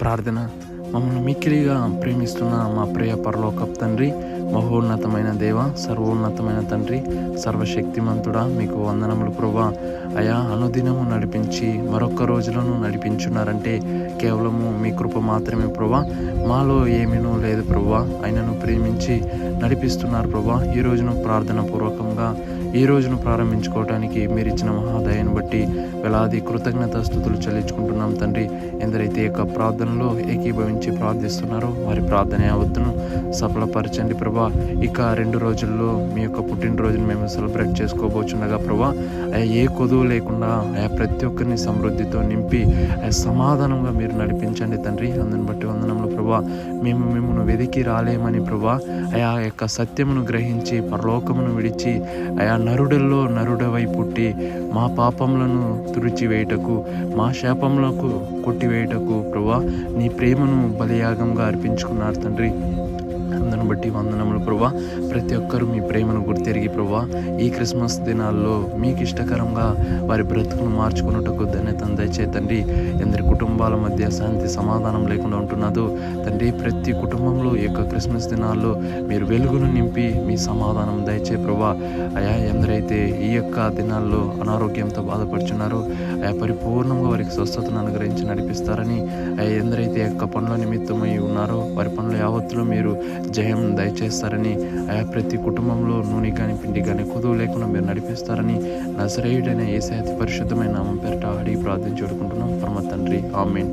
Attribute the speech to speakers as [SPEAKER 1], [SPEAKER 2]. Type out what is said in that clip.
[SPEAKER 1] ప్రార్థన. మమ్మల్ని మిక్కిలిగా ప్రేమిస్తున్న మా ప్రియ పరలోకపు తండ్రి, మహోన్నతమైన దేవ, సర్వోన్నతమైన తండ్రి, సర్వశక్తిమంతుడా, మీకు వందనములు ప్రభువా. అయా, అనుదినము నడిపించి మరొక్క రోజులను నడిపించున్నారంటే కేవలము మీ కృప మాత్రమే ప్రభువా. మాలో ఏమీనూ లేదు ప్రభువా, ఆయనను ప్రేమించి నడిపిస్తున్నారు ప్రభువా. ఈ రోజును ప్రార్థన పూర్వకంగా ఈ రోజును ప్రారంభించుకోవడానికి మీరు ఇచ్చిన మహాదయను బట్టి వేలాది కృతజ్ఞత స్తుతులు చెల్లించుకుంటున్నాం తండ్రి. ఎందరైతే యొక్క ప్రార్థనలో ఏకీభవించి ప్రార్థిస్తున్నారో వారి ప్రార్థన యావత్తును సఫలపరచండి ప్రభా. ఇక 2 రోజుల్లో మీ యొక్క పుట్టినరోజును మేము సెలబ్రేట్ చేసుకోబోచుండగా ప్రభా, ఏ కొదువు లేకుండా ప్రతి ఒక్కరిని సమృద్ధితో నింపి సమాధానంగా మీరు నడిపించండి తండ్రి. అందుని బట్టి వందనములు ప్రభా. మేము మిమ్మల్ని వెదికి రాలేమని ప్రభా, ఆ యొక్క సత్యమును గ్రహించి పరలోకమును విడిచి నరుడల్లో నరుడవై పుట్టి మా పాపములను తుడిచివేయుటకు, మా శాపములకు కొట్టివేయుటకు ప్రభా నీ ప్రేమను బలియాగంగా అర్పించుకున్నారు తండ్రి. అందును బట్టి వందనములు ప్రభా. ప్రతి ఒక్కరూ మీ ప్రేమను గుర్తెరిగి ప్రభా, ఈ క్రిస్మస్ దినాల్లో మీకు ఇష్టకరంగా వారి బ్రతుకును మార్చుకున్నటకు ధన్యతను దయచేతండి. ఎందరి కుటుంబాల మధ్య శాంతి సమాధానం లేకుండా ఉంటున్నదో తండ్రి, ప్రతి కుటుంబంలో ఈ యొక్క క్రిస్మస్ దినాల్లో మీరు వెలుగును నింపి మీ సమాధానం దయచే ప్రభా. అయా, ఎందరైతే ఈ యొక్క దినాల్లో అనారోగ్యంతో బాధపడుచున్నారో పరిపూర్ణంగా వారికి స్వస్థతను అనుగ్రహించి నడిపిస్తారని, ఎందరైతే యొక్క పనుల నిమిత్తమై ఉన్నారో వారి పనుల యావత్తులో మీరు జయం దయచేస్తారని, ప్రతి కుటుంబంలో నూనె కానీ పిండి కానీ కుదువు లేకుండా మీరు నడిపిస్తారని నజరేయుడైన యేసయ్య అతి పరిశుద్ధమైన నామం పేరిట అడిగి ప్రార్థించి వేడుకుంటున్నాం పరమ తండ్రి. ఆమేన్.